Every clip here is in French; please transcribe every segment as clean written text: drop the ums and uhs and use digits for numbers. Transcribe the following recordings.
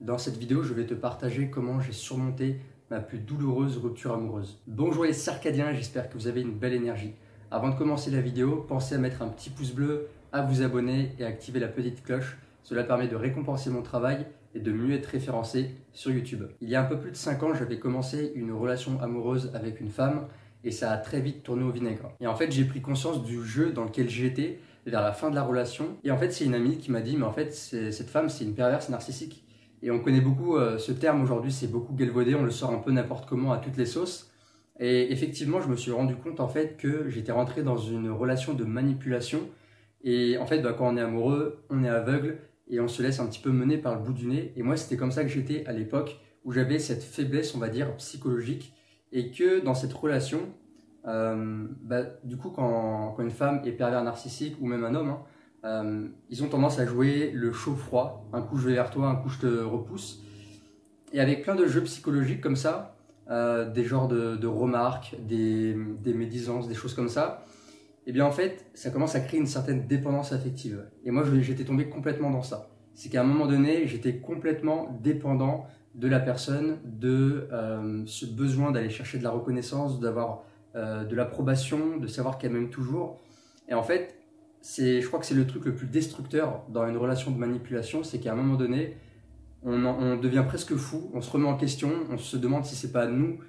Dans cette vidéo, je vais te partager comment j'ai surmonté ma plus douloureuse rupture amoureuse. Bonjour les circadiens, j'espère que vous avez une belle énergie. Avant de commencer la vidéo, pensez à mettre un petit pouce bleu, à vous abonner et à activer la petite cloche. Cela permet de récompenser mon travail et de mieux être référencé sur YouTube. Il y a un peu plus de 5 ans, j'avais commencé une relation amoureuse avec une femme et ça a très vite tourné au vinaigre. Et en fait, j'ai pris conscience du jeu dans lequel j'étais vers la fin de la relation. Et en fait, c'est une amie qui m'a dit, mais en fait, cette femme, c'est une perverse narcissique. Et on connaît beaucoup ce terme aujourd'hui, c'est beaucoup galvaudé, on le sort un peu n'importe comment à toutes les sauces. Et effectivement, je me suis rendu compte en fait que j'étais rentré dans une relation de manipulation. Et en fait, quand on est amoureux, on est aveugle et on se laisse un petit peu mener par le bout du nez. Et moi, c'était comme ça que j'étais à l'époque où j'avais cette faiblesse, on va dire, psychologique. Et que dans cette relation, du coup, quand une femme est pervers narcissique ou même un homme, ils ont tendance à jouer le chaud-froid. Un coup je vais vers toi, un coup je te repousse. Et avec plein de jeux psychologiques comme ça, des genres de remarques, des médisances, des choses comme ça, et bien en fait, ça commence à créer une certaine dépendance affective. Et moi, j'étais tombé complètement dans ça. C'est qu'à un moment donné, j'étais complètement dépendant de la personne, de ce besoin d'aller chercher de la reconnaissance, d'avoir de l'approbation, de savoir qu'elle m'aime toujours. Et en fait, je crois que c'est le truc le plus destructeur dans une relation de manipulation, c'est qu'à un moment donné, on devient presque fou, on se remet en question, on se demande si c'est pas nous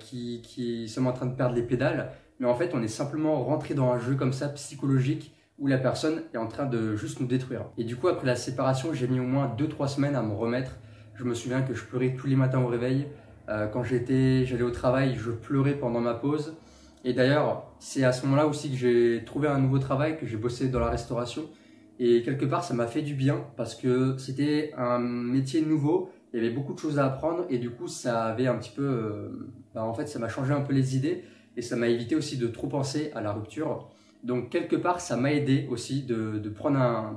qui sommes en train de perdre les pédales, mais en fait on est simplement rentré dans un jeu comme ça psychologique où la personne est en train de juste nous détruire. Et du coup après la séparation, j'ai mis au moins 2-3 semaines à me remettre. Je me souviens que je pleurais tous les matins au réveil. Quand j'allais au travail, je pleurais pendant ma pause. Et d'ailleurs, c'est à ce moment-là aussi que j'ai trouvé un nouveau travail, que j'ai bossé dans la restauration. Et quelque part, ça m'a fait du bien parce que c'était un métier nouveau. Il y avait beaucoup de choses à apprendre et du coup, ça avait un petit peu... en fait, ça m'a changé un peu les idées et ça m'a évité aussi de trop penser à la rupture. Donc, quelque part, ça m'a aidé aussi de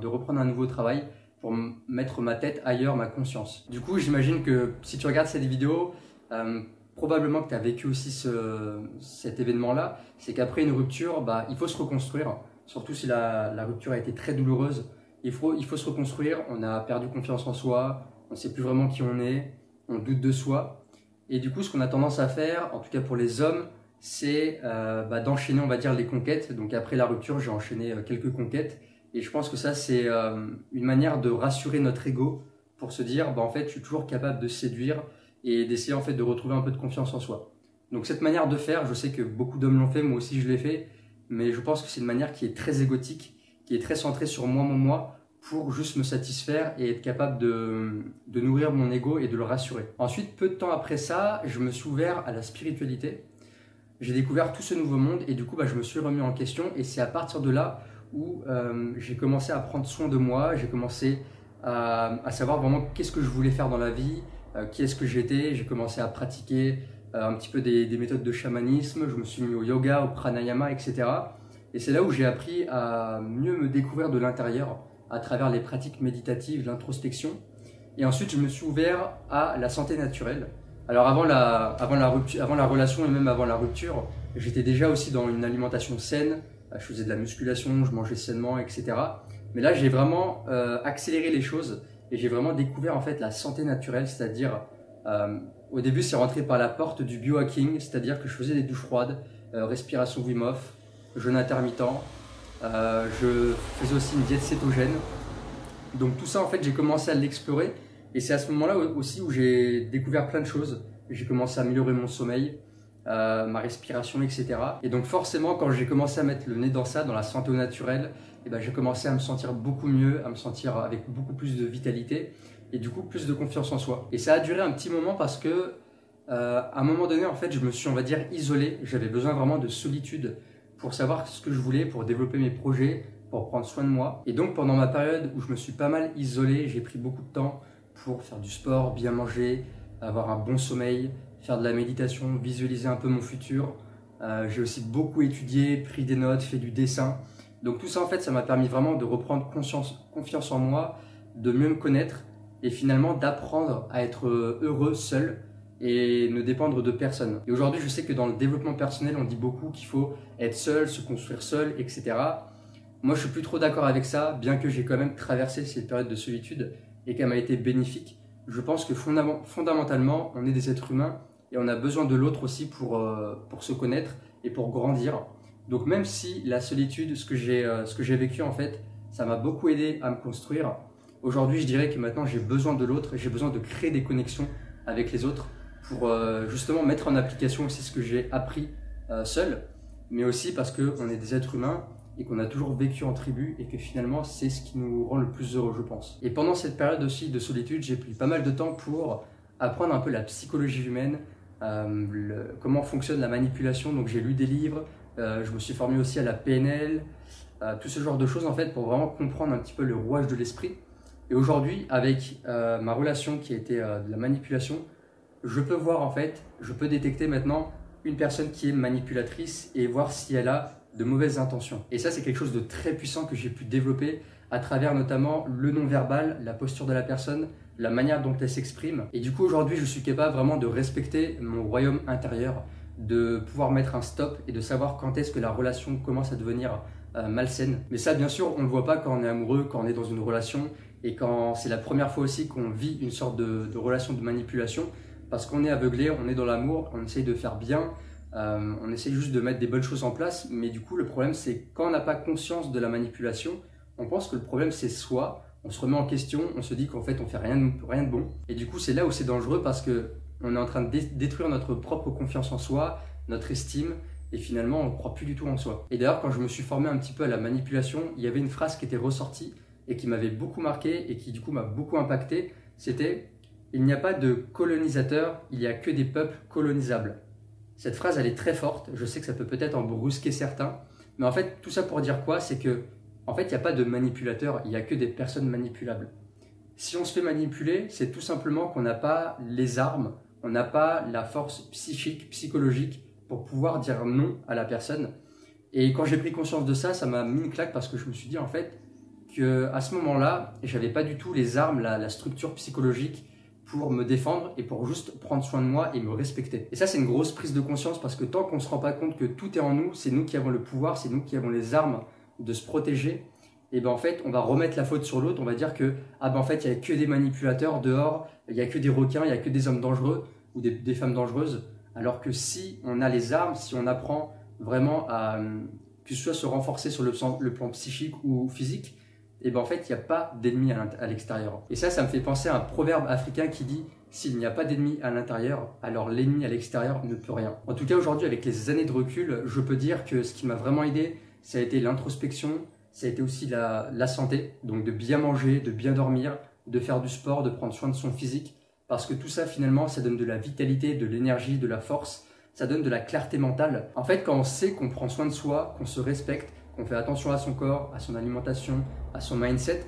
reprendre un nouveau travail pour mettre ma tête ailleurs, ma conscience. Du coup, j'imagine que si tu regardes cette vidéo, probablement que tu as vécu aussi cet événement-là, c'est qu'après une rupture, il faut se reconstruire, surtout si la rupture a été très douloureuse. Il faut se reconstruire, on a perdu confiance en soi, on ne sait plus vraiment qui on est, on doute de soi. Et du coup, ce qu'on a tendance à faire, en tout cas pour les hommes, c'est d'enchaîner, on va dire, les conquêtes. Donc après la rupture, j'ai enchaîné quelques conquêtes. Et je pense que ça, c'est une manière de rassurer notre ego pour se dire, en fait, je suis toujours capable de séduire et d'essayer en fait de retrouver un peu de confiance en soi. Donc cette manière de faire, je sais que beaucoup d'hommes l'ont fait, moi aussi je l'ai fait, mais je pense que c'est une manière qui est très égotique, qui est très centrée sur moi, pour juste me satisfaire et être capable de nourrir mon ego et de le rassurer. Ensuite, peu de temps après ça, je me suis ouvert à la spiritualité. J'ai découvert tout ce nouveau monde et du coup, je me suis remis en question et c'est à partir de là où j'ai commencé à prendre soin de moi, j'ai commencé à savoir vraiment qu'est-ce que je voulais faire dans la vie, qui est-ce que j'étais. J'ai commencé à pratiquer un petit peu des méthodes de chamanisme, je me suis mis au yoga, au pranayama, etc. Et c'est là où j'ai appris à mieux me découvrir de l'intérieur à travers les pratiques méditatives, l'introspection. Et ensuite, je me suis ouvert à la santé naturelle. Alors avant la relation et même avant la rupture, j'étais déjà aussi dans une alimentation saine, je faisais de la musculation, je mangeais sainement, etc. Mais là, j'ai vraiment accéléré les choses et j'ai vraiment découvert en fait la santé naturelle, c'est-à-dire au début c'est rentré par la porte du biohacking, c'est-à-dire que je faisais des douches froides, respiration Wim Hof, jeûne intermittent, je faisais aussi une diète cétogène. Donc tout ça en fait j'ai commencé à l'explorer et c'est à ce moment-là aussi où j'ai découvert plein de choses. J'ai commencé à améliorer mon sommeil, ma respiration, etc. Et donc forcément quand j'ai commencé à mettre le nez dans ça, dans la santé au naturel, j'ai commencé à me sentir beaucoup mieux, à me sentir avec beaucoup plus de vitalité et du coup plus de confiance en soi. Et ça a duré un petit moment parce que à un moment donné en fait je me suis, on va dire, isolé. J'avais besoin vraiment de solitude pour savoir ce que je voulais, pour développer mes projets, pour prendre soin de moi. Et donc pendant ma période où je me suis pas mal isolé, j'ai pris beaucoup de temps pour faire du sport, bien manger, avoir un bon sommeil, faire de la méditation, visualiser un peu mon futur. J'ai aussi beaucoup étudié, pris des notes, fait du dessin. Donc tout ça en fait, ça m'a permis vraiment de reprendre confiance en moi, de mieux me connaître et finalement d'apprendre à être heureux seul et ne dépendre de personne. Et aujourd'hui, je sais que dans le développement personnel, on dit beaucoup qu'il faut être seul, se construire seul, etc. Moi, je suis plus trop d'accord avec ça, bien que j'ai quand même traversé cette période de solitude et qu'elle m'a été bénéfique. je pense que fondamentalement, on est des êtres humains et on a besoin de l'autre aussi pour se connaître et pour grandir. Donc même si la solitude, ce que j'ai vécu en fait, ça m'a beaucoup aidé à me construire, aujourd'hui je dirais que maintenant j'ai besoin de l'autre, j'ai besoin de créer des connexions avec les autres pour justement mettre en application aussi ce que j'ai appris seul, mais aussi parce qu'on est des êtres humains et qu'on a toujours vécu en tribu et que finalement c'est ce qui nous rend le plus heureux, je pense. Et pendant cette période aussi de solitude, j'ai pris pas mal de temps pour apprendre un peu la psychologie humaine, comment fonctionne la manipulation. Donc j'ai lu des livres, je me suis formé aussi à la PNL, tout ce genre de choses en fait pour vraiment comprendre un petit peu le rouage de l'esprit. Et aujourd'hui, avec ma relation qui a été de la manipulation, je peux voir en fait, je peux détecter maintenant une personne qui est manipulatrice et voir si elle a de mauvaises intentions. Et ça, c'est quelque chose de très puissant que j'ai pu développer à travers notamment le non-verbal, la posture de la personne, la manière dont elle s'exprime. Et du coup, aujourd'hui, je suis capable vraiment de respecter mon royaume intérieur, de pouvoir mettre un stop et de savoir quand est-ce que la relation commence à devenir malsaine. Mais ça, bien sûr, on ne le voit pas quand on est amoureux, quand on est dans une relation et quand c'est la première fois aussi qu'on vit une sorte de relation de manipulation parce qu'on est aveuglé, on est dans l'amour, on essaye de faire bien, on essaye juste de mettre des bonnes choses en place, mais du coup le problème c'est quand on n'a pas conscience de la manipulation, on pense que le problème c'est soi, on se remet en question, on se dit qu'en fait on fait rien de bon, et du coup c'est là où c'est dangereux parce que on est en train de détruire notre propre confiance en soi, notre estime, et finalement on ne croit plus du tout en soi. Et d'ailleurs quand je me suis formé un petit peu à la manipulation, il y avait une phrase qui était ressortie et qui m'avait beaucoup marqué et qui du coup m'a beaucoup impacté, c'était « Il n'y a pas de colonisateurs, il n'y a que des peuples colonisables ». Cette phrase, elle est très forte, je sais que ça peut peut-être en brusquer certains, mais en fait, tout ça pour dire quoi? C'est que, en fait, il n'y a pas de manipulateurs, il n'y a que des personnes manipulables. Si on se fait manipuler, c'est tout simplement qu'on n'a pas les armes, on n'a pas la force psychique, psychologique pour pouvoir dire non à la personne. Et quand j'ai pris conscience de ça, ça m'a mis une claque parce que je me suis dit en fait qu'à ce moment-là, j'avais pas du tout les armes, la structure psychologique pour me défendre et pour juste prendre soin de moi et me respecter. Et ça, c'est une grosse prise de conscience parce que tant qu'on ne se rend pas compte que tout est en nous, c'est nous qui avons le pouvoir, c'est nous qui avons les armes de se protéger, et ben en fait, on va remettre la faute sur l'autre, on va dire que ah ben en fait, il n'y a que des manipulateurs dehors, il n'y a que des requins, il n'y a que des hommes dangereux ou des femmes dangereuses, alors que si on a les armes, si on apprend vraiment à que ce soit se renforcer sur le plan psychique ou physique, et ben en fait, il n'y a pas d'ennemis à l'extérieur. Et ça me fait penser à un proverbe africain qui dit « S'il n'y a pas d'ennemi à l'intérieur, alors l'ennemi à l'extérieur ne peut rien ». En tout cas, aujourd'hui, avec les années de recul, je peux dire que ce qui m'a vraiment aidé, ça a été l'introspection, ça a été aussi la santé, donc de bien manger, de bien dormir, de faire du sport, de prendre soin de son physique, parce que tout ça, finalement, ça donne de la vitalité, de l'énergie, de la force, ça donne de la clarté mentale. En fait, quand on sait qu'on prend soin de soi, qu'on se respecte, qu'on fait attention à son corps, à son alimentation, à son mindset,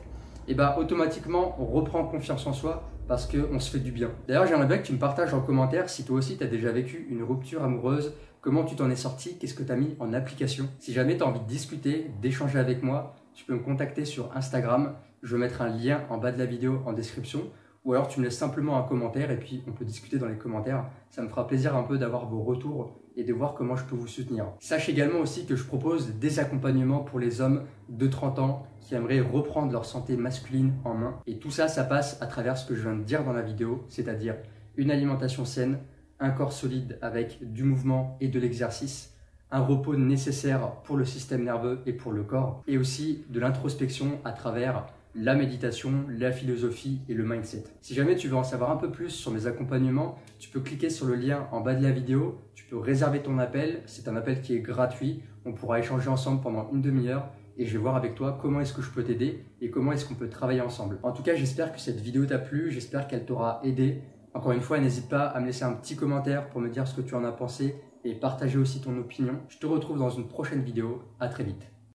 et bah automatiquement on reprend confiance en soi parce qu'on se fait du bien. D'ailleurs, j'aimerais bien que tu me partages en commentaire si toi aussi tu as déjà vécu une rupture amoureuse, comment tu t'en es sorti, qu'est-ce que tu as mis en application. Si jamais tu as envie de discuter, d'échanger avec moi, tu peux me contacter sur Instagram, je vais mettre un lien en bas de la vidéo en description, ou alors tu me laisses simplement un commentaire et puis on peut discuter dans les commentaires. Ça me fera plaisir un peu d'avoir vos retours et de voir comment je peux vous soutenir. Sache également aussi que je propose des accompagnements pour les hommes de 30 ans qui aimeraient reprendre leur santé masculine en main. Et tout ça, ça passe à travers ce que je viens de dire dans la vidéo, c'est-à-dire une alimentation saine, un corps solide avec du mouvement et de l'exercice, un repos nécessaire pour le système nerveux et pour le corps, et aussi de l'introspection à travers la méditation, la philosophie et le mindset. Si jamais tu veux en savoir un peu plus sur mes accompagnements, tu peux cliquer sur le lien en bas de la vidéo, tu peux réserver ton appel, c'est un appel qui est gratuit, on pourra échanger ensemble pendant une demi-heure et je vais voir avec toi comment est-ce que je peux t'aider et comment est-ce qu'on peut travailler ensemble. En tout cas, j'espère que cette vidéo t'a plu, j'espère qu'elle t'aura aidé. Encore une fois, n'hésite pas à me laisser un petit commentaire pour me dire ce que tu en as pensé et partager aussi ton opinion. Je te retrouve dans une prochaine vidéo, à très vite.